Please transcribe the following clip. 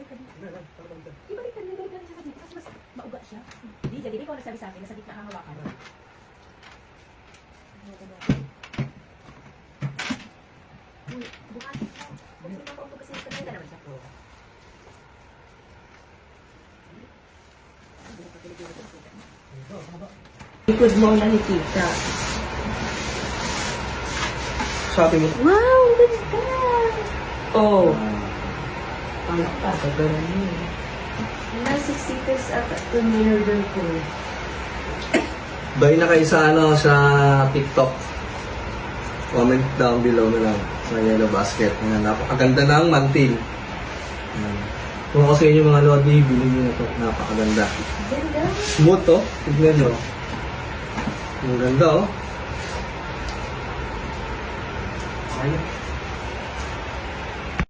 Ibalik ka dito. Ibalik ka dito siya sa dito kasi mas mauga siya. Hindi, jadi ko nagsabi sa akin, nasa gitna ang hawakan. Uy, bukas siya. Kung sino ako kasi kanina naman siya. Likod mo nakikita. Sabi mo. Wow, ganda! Oh. Ano pa? Kagaran mo. Nasa stickers at ito mirror ko. Bay na kayo sa sa TikTok. Comment down below na lang sa Yellow Basket. Napakaganda ng mantil. Kung ako sa inyo mga lodi, bilhin nyo na ito. Napakaganda. Ganda. Smooth to. Tignan nyo. Ang ganda oh. Ayun.